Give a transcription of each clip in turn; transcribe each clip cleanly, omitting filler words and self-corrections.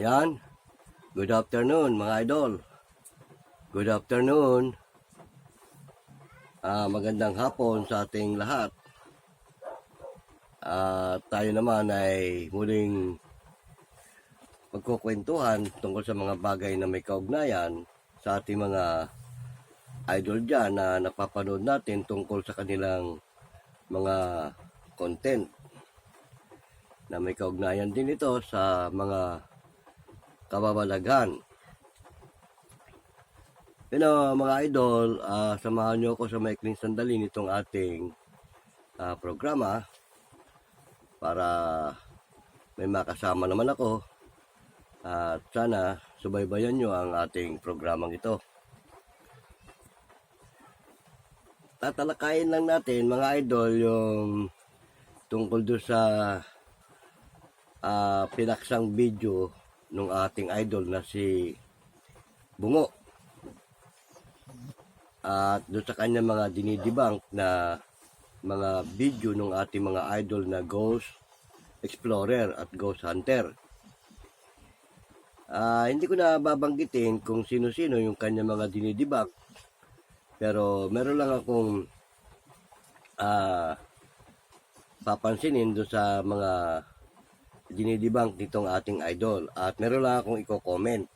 Yan. Good afternoon mga idol. Good afternoon. Magandang hapon sa ating lahat. Tayo naman ay muling magkukwentuhan tungkol sa mga bagay na may kaugnayan sa ating mga idol dyan na napapanood natin tungkol sa kanilang mga content na may kaugnayan din ito sa mga kababalaghan. Mga idol, samahan nyo ako sa maikling sandali nitong ating programa para may makasama naman ako at sana subaybayan nyo ang ating programang ito. Tatalakayin lang natin mga idol yung tungkol doon sa pinaksang video ng ating idol na si Bungo. At doon sa kanya mga dinidebunk na mga video ng ating mga idol na Ghost Explorer at Ghost Hunter. Hindi ko na babanggitin kung sino-sino yung kanya mga dinidebunk, pero meron lang akong papansinin doon sa mga dinidebunk nitong ating idol, at meron lang akong i-comment.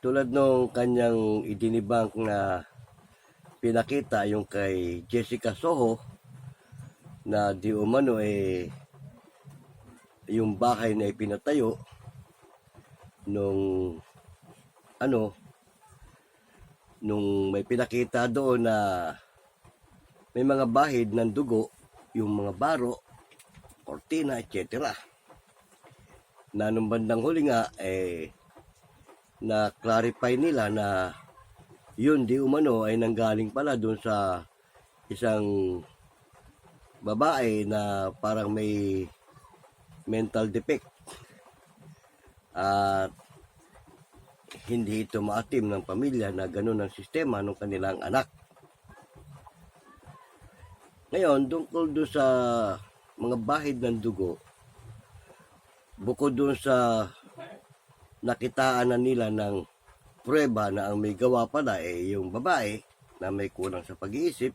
Tulad nung kanyang idinibang na pinakita yung kay Jessica Soho na di umano yung bahay na ipinatayo nung may pinakita doon na may mga bahid ng dugo, yung mga baro, kortina, etc. Na nung bandang huli nga na clarify nila na yun di umano ay nanggaling pala doon sa isang babae na parang may mental defect at hindi ito maatim ng pamilya na ganun ang sistema ng kanilang anak. Ngayon, tungkol doon sa mga bahid ng dugo, bukod doon sa nakitaan na nila ng pruweba na ang may gawa pala yung babae na may kulang sa pag-iisip.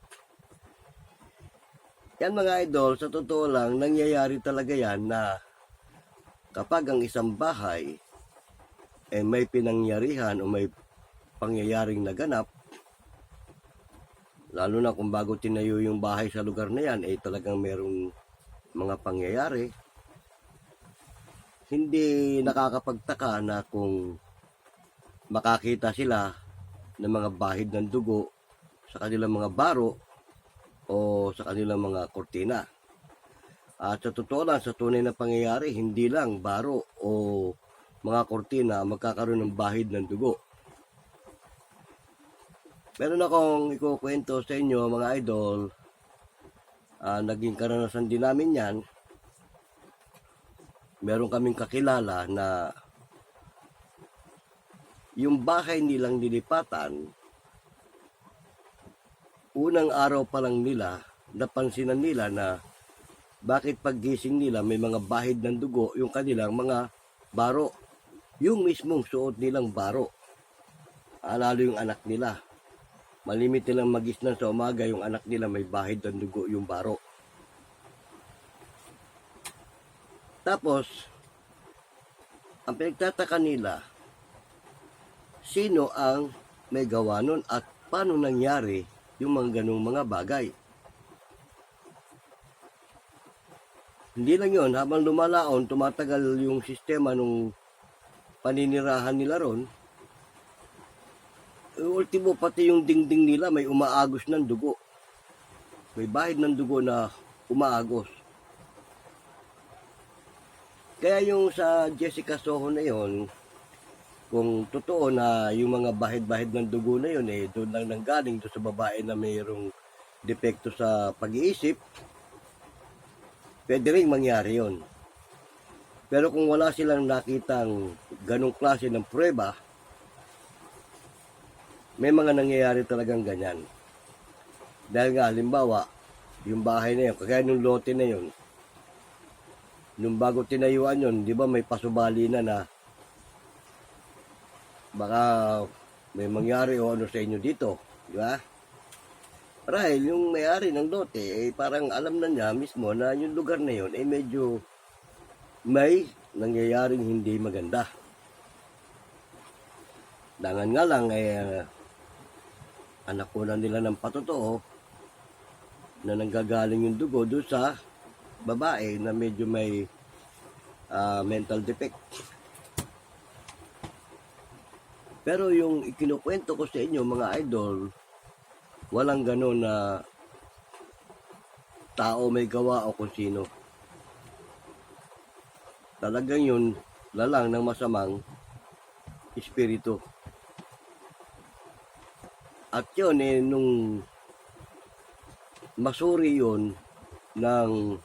Yan mga idol, sa totoo lang, nangyayari talaga yan na kapag ang isang bahay may pinangyarihan o may pangyayaring naganap, lalo na kung bago tinayo yung bahay sa lugar na yan, talagang merong mga pangyayari. Hindi nakakapagtaka na kung makakita sila ng mga bahid ng dugo sa kanilang mga baro o sa kanilang mga kortina. At sa totoo lang, sa tunay na pangyayari, hindi lang baro o mga kortina magkakaroon ng bahid ng dugo. Meron akong ikukwento sa inyo mga idol, naging karanasan din namin yan. Meron kaming kakilala na yung bahay nilang nilipatan, unang araw pa lang nila, napansinan nila na bakit paggising nila may mga bahid ng dugo yung kanilang mga baro. Yung mismong suot nilang baro. Lalo yung anak nila. Malimit nilang magisnan sa umaga, yung anak nila may bahid ng dugo yung baro. Tapos, ang pinagtataka nila, sino ang may gawa nun at paano nangyari yung mga ganung mga bagay. Hindi lang yun, habang lumalaon, tumatagal yung sistema nung paninirahan nila ron, ultimo pati yung dingding nila may umaagos ng dugo. May bahid ng dugo na umaagos. Kaya yung sa Jessica Soho na yon, kung totoo na yung mga bahid-bahid ng dugo na yun, doon lang nanggaling doon sa babae na mayroong depekto sa pag-iisip, pwede rin mangyari yon. Pero kung wala silang nakitang ganong klase ng pruweba, may mga nangyayari talagang ganyan. Dahil nga, halimbawa, yung bahay na yun, kagaya ng lote na yun, nung bago tinayuan yun, di ba may pasubali na baka may mangyari o ano sa inyo dito, di ba? Dahil yung may-ari ng lote, parang alam na niya mismo na yung lugar na yun, medyo may nangyayaring hindi maganda. Dangan nga lang, anak ko na nila ng patotoo na nanggagaling yung dugo doon sa babae na medyo may mental defect. Pero yung ikinukwento ko sa inyo mga idol, walang gano'n na tao may gawa o kung sino. Talagang yun lalang ng masamang espiritu. At yun nung masuri yun ng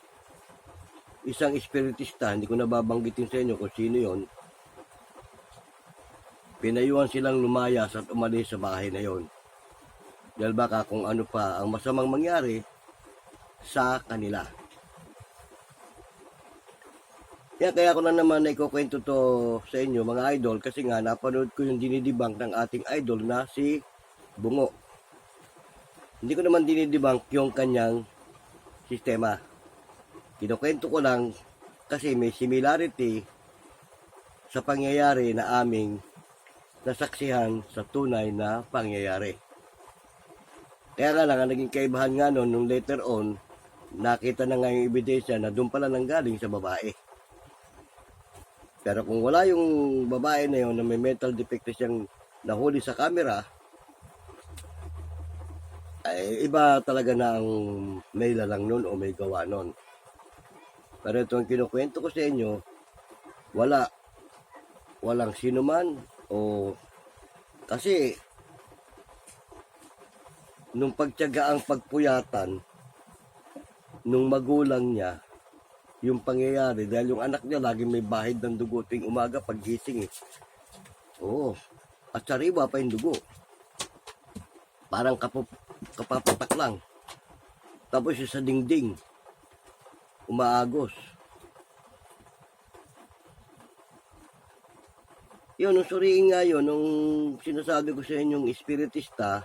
isang espiritista, hindi ko nababanggitin sa inyo kung sino yun, pinayuhan silang lumayas at umalis sa bahay na yon. Dahil baka kung ano pa ang masamang mangyari sa kanila. Kaya ko lang naman na ikukwento to sa inyo mga idol kasi nga napanood ko yung dinidibang ng ating idol na si Bungo. Hindi ko naman dinidibang yung kanyang sistema. Kinukwento ko lang kasi may similarity sa pangyayari na aming nasaksihan sa tunay na pangyayari. Kaya nga lang, ang naging kaibahan nga nun, nung later on, nakita na nga yung ebidensya na doon pala nanggaling sa babae. Pero kung wala yung babae na yun na may mental defect siyang nahuli sa camera, ay iba talaga na ang may lalang nun o may gawa nun. Pero itong kinukwento ko sa inyo, walang sino man o kasi nung pagtiyagaang pagpuyatan nung magulang niya yung pangyayari dahil yung anak niya laging may bahid ng dugo tuwing umaga paggising Oo. At sariwa pa yung dugo. Parang kapapatak lang. Tapos yung sa dingding umaagos. Yun, nung suriin nga yun, nung sinasabi ko sa inyong espiritista,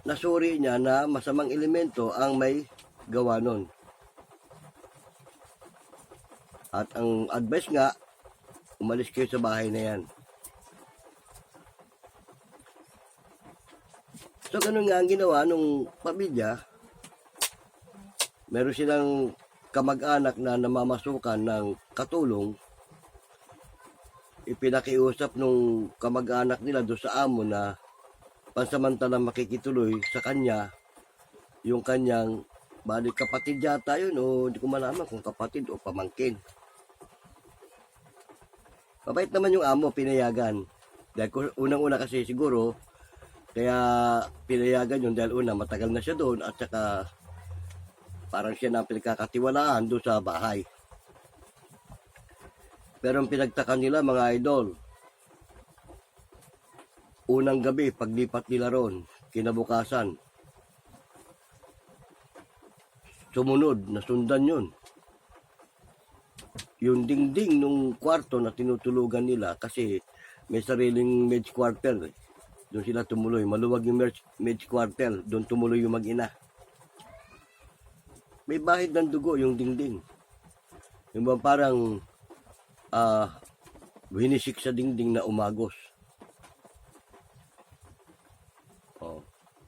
nasuri niya na masamang elemento ang may gawa nun. At ang advice nga, umalis kayo sa bahay na yan. So, ganun nga ang ginawa nung pamilya. Meron silang kamag-anak na namamasukan ng katulong. Ipinakiusap nung kamag-anak nila doon sa amo na pansamantalang makikituloy sa kanya yung kanyang balik kapatid yata yun o hindi ko malaman kung kapatid o pamangkin. Mabait naman yung amo, pinayagan. Dahil unang-una kasi siguro, kaya pinayagan yun dahil una matagal na siya doon at saka parang siya na pinagkakatiwalaan doon sa bahay. Pero ang pinagtaka nila mga idol, unang gabi paglipat nila ron, kinabukasan, sumunod, nasundan yun. Yung dingding nung kwarto na tinutulugan nila kasi may sariling medj quarter. Doon sila tumuloy. Maluwag yung medj quarter. Doon tumuloy yung mag-ina. May bahid ng dugo yung dingding. Yung ba parang hinisik sa dingding na umagos.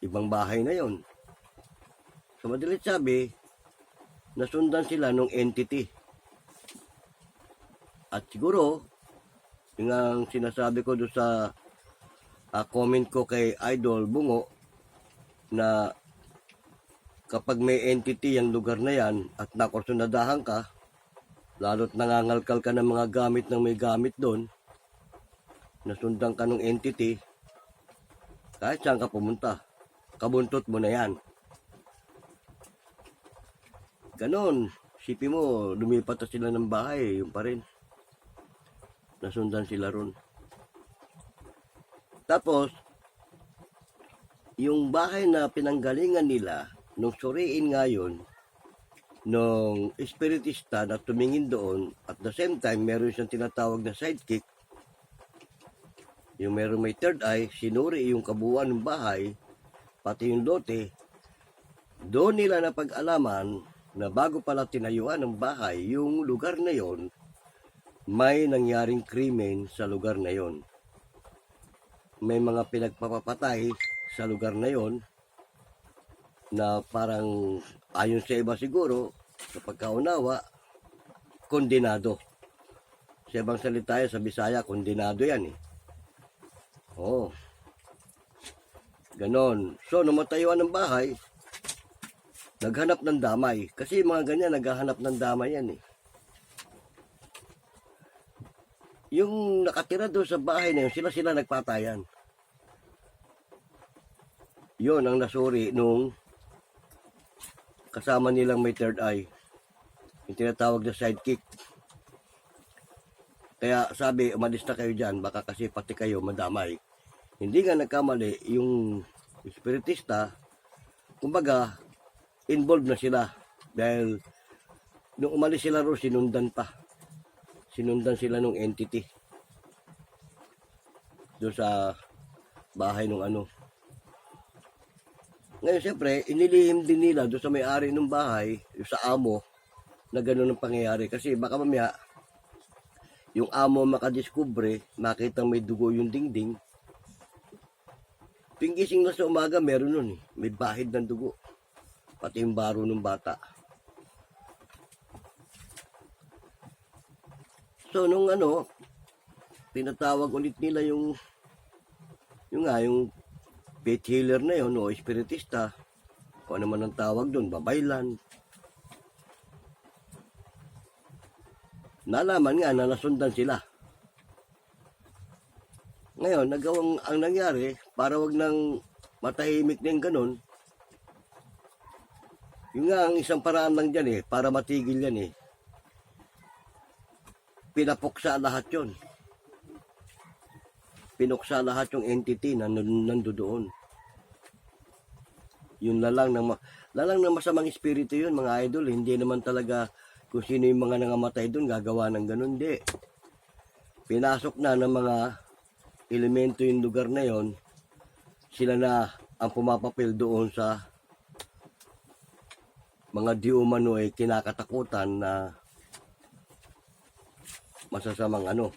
Ibang bahay na yon. So madalit sabi, nasundan sila nung entity. At siguro, yung ang sinasabi ko doon sa comment ko kay Idol Bungo na kapag may entity yung lugar na yan at nakursunadahan ka, lalo't nangangalkal ka ng mga gamit ng may gamit doon, nasundan ka ng entity, kahit saan ka pumunta, kabuntot mo na yan. Ganon, sipi mo, lumipat na sila ng bahay, yung pa rin. Nasundan sila ron. Tapos, yung bahay na pinanggalingan nila, nung suriin nga yun, nung espiritista na tumingin doon. At the same time, meron siyang tinatawag na sidekick. Yung meron may third eye, sinuri yung kabuuan ng bahay, pati yung lote. Doon nila napag-alaman na bago pala tinayuan ng bahay, yung lugar na yon, may nangyaring krimen sa lugar na yon. May mga pinagpapatay sa lugar na yon na parang ayon sa iba siguro, sa pagkaunawa, kondenado. Sa ibang salita yan, sa Bisaya, kondenado yan eh. Oo. Ganon. So, nung matayuan ng bahay, naghanap ng damay. Kasi mga ganyan, naghahanap ng damay yan eh. Yung nakatira doon sa bahay na yun, sila nagpatayan. Yun ang nasuri nung kasama nilang may third eye. Yung tinatawag na sidekick. Kaya sabi, umalis na kayo dyan, baka kasi pati kayo madamay. Hindi nga nagkamali yung espiritista, kumbaga, involved na sila. Dahil nung umalis sila ro, sinundan pa. Sinundan sila nung entity. Doon sa bahay nung ano. Ngayon, siyempre, inilihim din nila doon sa may-ari ng bahay, yung sa amo, na gano'n ang pangyayari. Kasi baka mamaya, yung amo makadiskubre, makita may dugo yung dingding. Pingising na sa umaga, meron nun eh. May bahid ng dugo. Pati yung baro ng bata. So, nung ano, pinatawag ulit nila yung faith healer na yun, o espiritista. Kung ano man ang tawag doon, babaylan. Nalaman nga na nasundan sila. Ngayon, ang nangyari, para wag nang matahimik na yung ganun, yung nga ang isang paraan lang dyan eh, para matigil yan eh. Pinapuksa lahat yon. Pinuksa lahat yung entity na nandoon. Yung lalang ng masamang espiritu yun, mga idol. Hindi naman talaga kung sino yung mga nangamatay doon, gagawa ng ganun. Hindi. Pinasok na ng mga elemento yung lugar na yon, sila na ang pumapapil doon sa mga di umano ay kinakatakutan na masasamang ano.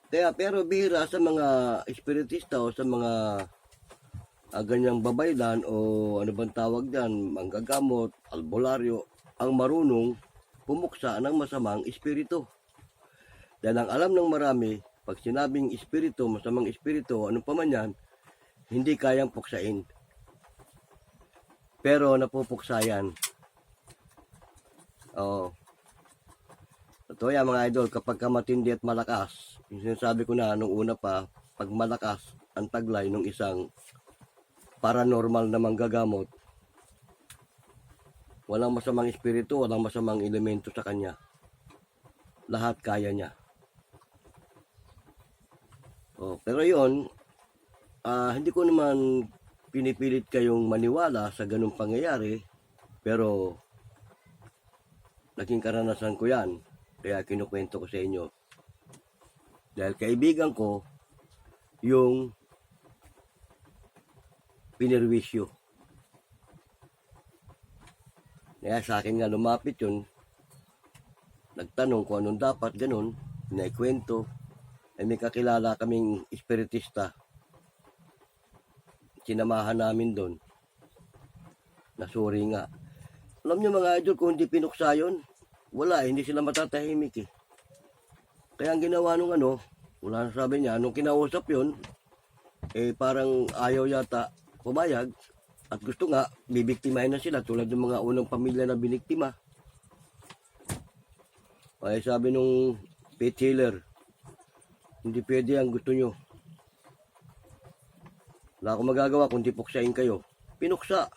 Kaya pero bihira sa mga espiritista o sa mga ganyang babaylan o ano bang tawag dyan, manggagamot, albularyo, ang marunong pumuksa ng masamang espiritu. Dahil ang alam ng marami, pag sinabing espiritu, masamang espiritu, anong pa man yan, hindi kayang puksain. Pero napupuksa yan. Oo. Ito yan mga idol, kapag ka matindi at malakas, yung sinasabi ko na nung una pa, pag malakas ang taglay ng isang paranormal na manggagamot, walang masamang espiritu, walang masamang elemento sa kanya. Lahat kaya niya. Oh, pero yun, hindi ko naman pinipilit kayong maniwala sa ganung pangyayari, pero naging karanasan ko yan, kaya kinukwento ko sa inyo. Dahil kaibigan ko, yung pinirwisyo. Kaya sa akin nga lumapit yun, nagtanong kung anong dapat, ganun, pinaikwento. Ay may kakilala kaming espiritista. Sinamahan namin doon. Nasuri nga. Alam niyo mga idol, kung hindi pinuksa yun, wala, hindi sila matatahimik eh. Kaya ang ginawa nung ano, wala na sabi niya, nung kinausap yun, eh parang ayaw yata pumayag. At gusto nga, bibiktimahin na sila tulad ng mga unang pamilya na biniktima. Ay sabi nung faith healer, hindi pwede ang gusto nyo. Wala akong magagawa kundi puksain kayo. Pinuksa.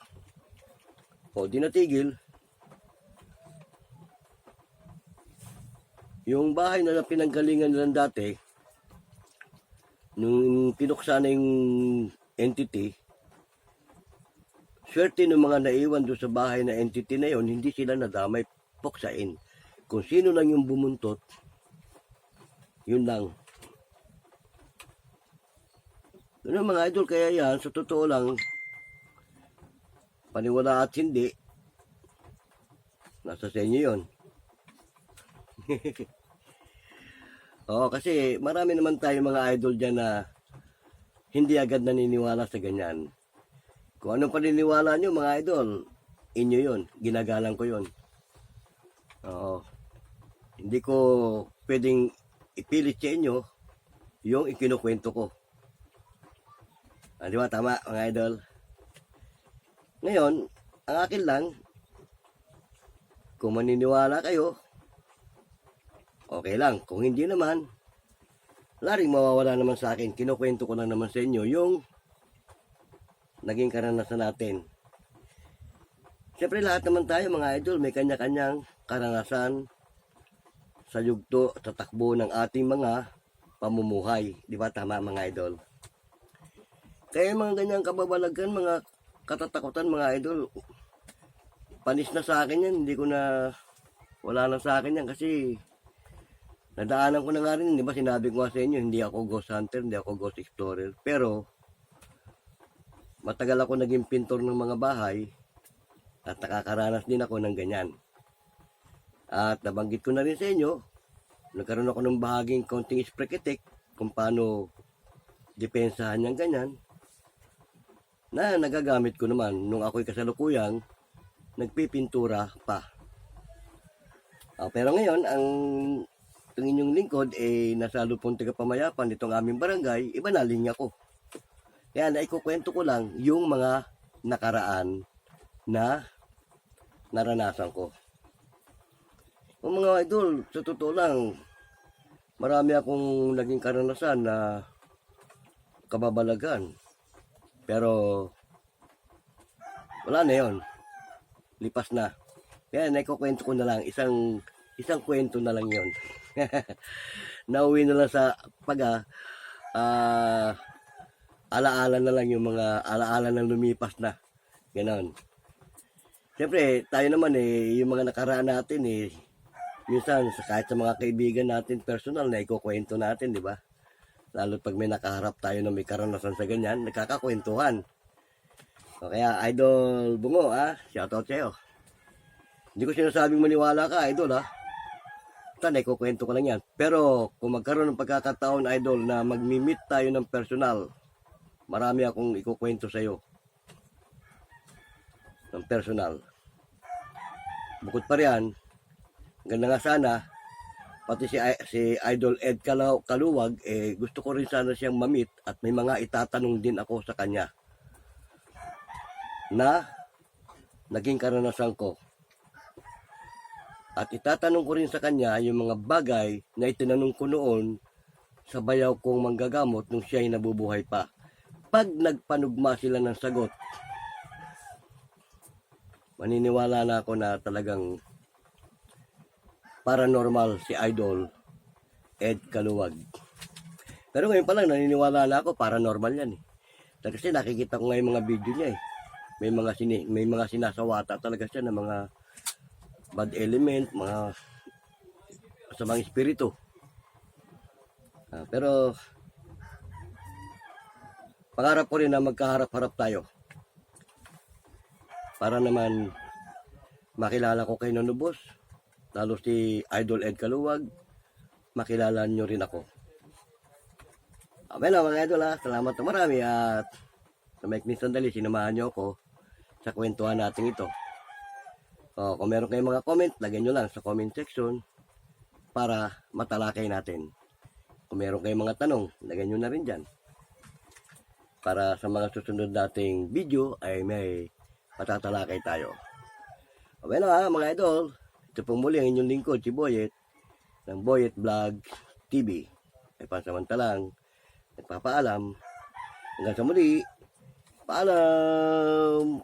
O, di natigil. Yung bahay na pinanggalingan nilang dati, nung pinuksa na yung entity, swerte ng mga naiwan doon sa bahay na entity na yon, hindi sila nadamay, puksain. Kung sino lang yung bumuntot, yun lang. Yun ang mga idol, kaya yan, sa totoo lang, paniwala at hindi, nasa sa inyo yun. Oo, kasi marami naman tayo mga idol dyan na hindi agad naniniwala sa ganyan. Kung anong paniniwala nyo mga idol, inyo yun, ginagalang ko yun. Oo. Hindi ko pwedeng ipilit sa inyo yung ikinukwento ko. Di ba? Tama mga idol. Ngayon, ang akin lang, kung maniniwala kayo, okay lang. Kung hindi naman, wala rin mawawala naman sa akin. Kinukwento ko lang naman sa inyo yung naging karanasan natin. Siyempre lahat naman tayo mga idol, may kanya-kanyang karanasan sa yugto, sa takbo ng ating mga pamumuhay. Di ba? Tama mga idol. Kaya mga ganyang kababalagan, mga katatakutan mga idol, panis na sa akin yan. Hindi ko na, wala na sa akin yan kasi nadaanan ko na nga rin. Di ba sinabi ko nga sa inyo, hindi ako ghost hunter, hindi ako ghost explorer. Pero matagal ako naging pintor ng mga bahay at nakakaranas din ako ng ganyan. At nabanggit ko na rin sa inyo, nagkaroon ako ng bahaging konting spreketek kung paano depensahan yung ganyan na nagagamit ko naman nung ako'y kasalukuyang nagpipintura pa. Pero ngayon, ang inyong lingkod nasa Lupon Tagapamayapan nitong aming barangay, iba na linya ko. Kaya naikukwento ko lang yung mga nakaraan na naranasan ko. Ang mga idol, sa totoo lang, marami akong naging karanasan na kababalagan. Pero wala na yon, lipas na. Kaya naikukwento ko na lang, isang kwento na lang yon. Nauwi na lang sa alaala na lang yung mga alaala ng lumipas na. Ganon. Siyempre, tayo naman yung mga nakaraan natin minsan kahit sa mga kaibigan natin personal na ikukwento natin, di ba? Lalo pag may nakaharap tayo na may karanasan sa ganyan, nagkakakwentuhan. So, kaya Idol Bungo, shoutout sa'yo. Hindi ko sinasabing maniwala ka, Idol, Sana ikukwento ko lang yan. Pero kung magkaroon ng pagkakataon, Idol, na magmi-meet tayo ng personal, marami akong ikukwento sa iyo ng personal. Bukod pa riyan, ganda nga sana, pati si Idol Ed Kaluwag, gusto ko rin sana siyang ma-meet at may mga itatanong din ako sa kanya na naging karanasan ko. At itatanong ko rin sa kanya yung mga bagay na itinanong ko noon sa bayaw kong manggagamot nung siya ay nabubuhay pa. Pag nagpanugma sila ng sagot, maniniwala na ako na talagang paranormal si Idol Ed Kaluwag. Pero ngayon pa lang naniniwala na ako paranormal yan Kasi nakikita ko ngayon mga video niya May mga sinasawata talaga siya ng mga bad element, mga masamang espiritu. Pero pangarap ko rin na magkaharap-harap tayo para naman makilala ko kay Nonobos, lalo si Idol Ed Kaluwag, makilala nyo rin ako. Well, mga idol, salamat na marami at sa maikling sandali sinamahan nyo ako sa kwentuhan natin ito. Kung meron kayong mga comment, lagyan nyo lang sa comment section para matalakay natin. Kung meron kayong mga tanong, lagyan nyo na rin dyan. Para sa mga susunod nating video ay may matatalakay tayo. Well, mga idol, ito pong muli ang inyong lingkod, si Boyet, ng Boyet Vlog TV. Ay pansamantalang nagpapaalam. Hanggang sa muli, paalam!